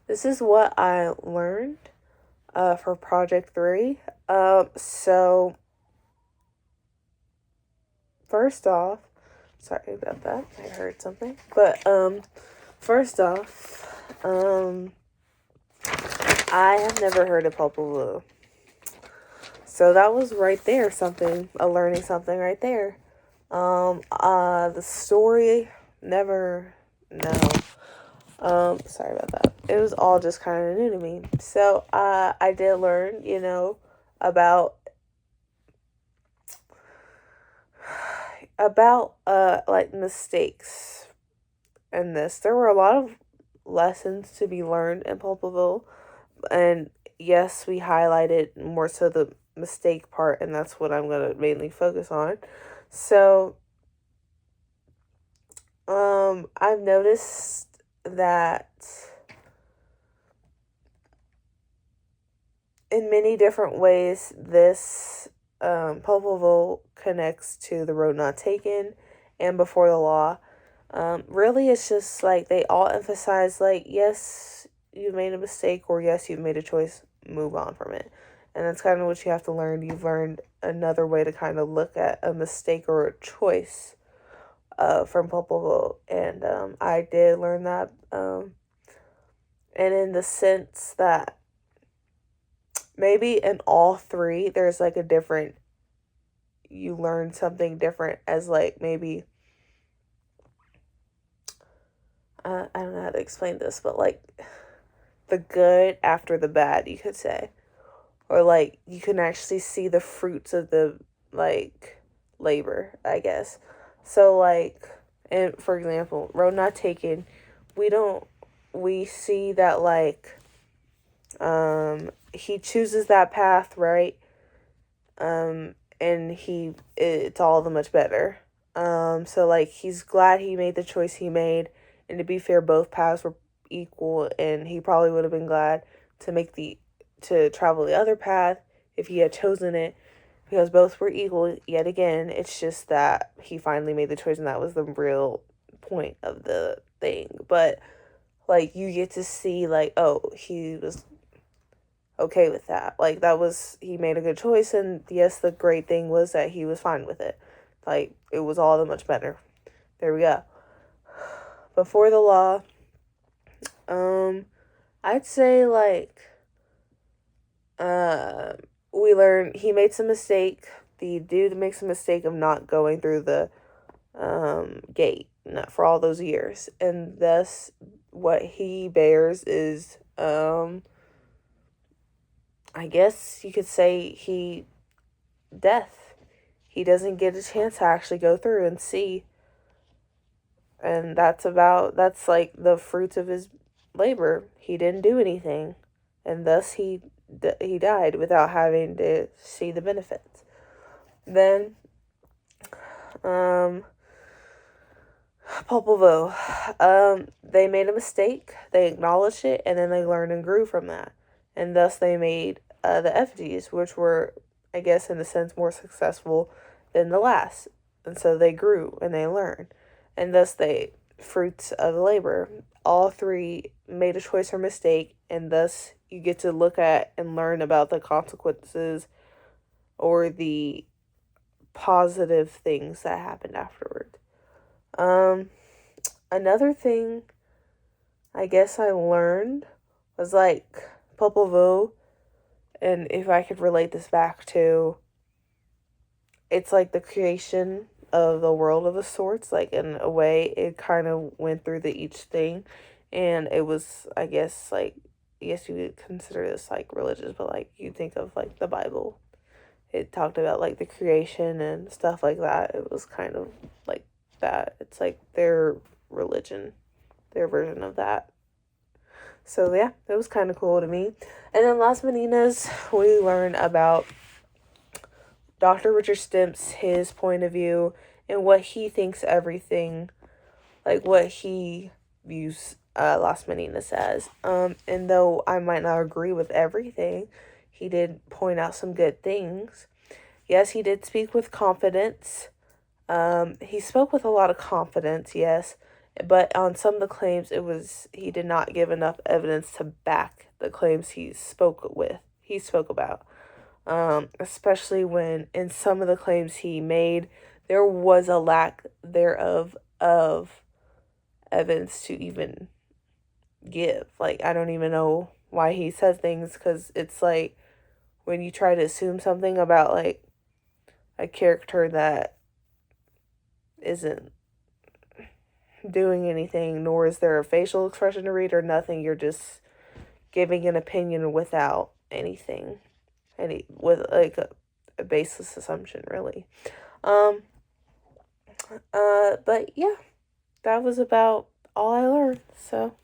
this is what I learned for Project 3. So, first off, sorry about that. I heard something. But, first off, I have never heard of Popol Vuh. So that was right there something, a learning something right there. The story, never, no. Sorry about that. It was all just kind of new to me. So, I did learn, about, like mistakes in this. There were a lot of lessons to be learned in Popol Vuh, and yes, we highlighted more so the mistake part, and that's what I'm gonna mainly focus on. So, I've noticed that in many different ways, this Popol Vuh connects to the road not taken and before the law. Really, it's just like they all emphasize, like, yes, you've made a mistake, or yes, you've made a choice, move on from it. And that's kind of what you have to learn. You've learned another way to kind of look at a mistake or a choice from Popol Vuh. And I did learn that. And in the sense that maybe in all three, there's like a different, you learn something different as like maybe, I don't know how to explain this, but like the good after the bad, you could say. Or like you can actually see the fruits of the like labor, I guess. So like, and for example, road not taken, we don't, we see that like he chooses that path, right? And it's all the much better. So like he's glad he made the choice he made, and to be fair, both paths were equal, and he probably would have been glad to to travel the other path if he had chosen it, because both were equal yet again. It's just that he finally made the choice, and that was the real point of the thing. But like you get to see like, oh, he was okay with that. Like that was, he made a good choice, and yes, the great thing was that he was fine with it. Like it was all the much better. There we go. Before the law, I'd say like uh we learned he made some mistake. The dude makes a mistake of not going through the gate, not for all those years, and thus what he bears is I guess you could say death. He doesn't get a chance to actually go through and see. And that's like the fruits of his labor. He didn't do anything, and thus he died without having to see the benefits. Then, um, Popol Vuh, they made a mistake. They acknowledged it, and then they learned and grew from that, and thus they made the effigies, which were, I guess, in a sense, more successful than the last. And so they grew and they learned, and thus they fruits of labor. All three made a choice or mistake, and thus you get to look at and learn about the consequences or the positive things that happened afterward. Um, Another thing I guess I learned was like Popol Vuh, and if I could relate this back to, it's like the creation of the world of a sorts. Like in a way, it kind of went through the each thing, and it was, I guess, like, yes, you would consider this like religious, but like you think of like the Bible. It talked about like the creation and stuff like that. It was kind of like that. It's like their religion, their version of that. So yeah, that was kind of cool to me. And then Las Meninas, we learn about Dr. Richard Stimps, his point of view, and what he thinks everything, like what he views Las Meninas as. And though I might not agree with everything, he did point out some good things. Yes, he did speak with confidence. He spoke with a lot of confidence, yes, But on some of the claims, he did not give enough evidence to back the claims he spoke about. Especially when in some of the claims he made, there was a lack thereof of evidence to even give. Like, I don't even know why he says things, because it's like when you try to assume something about like a character that isn't doing anything, nor is there a facial expression to read or nothing, you're just giving an opinion without anything, with like a baseless assumption, really. Um, but yeah, that was about all I learned. So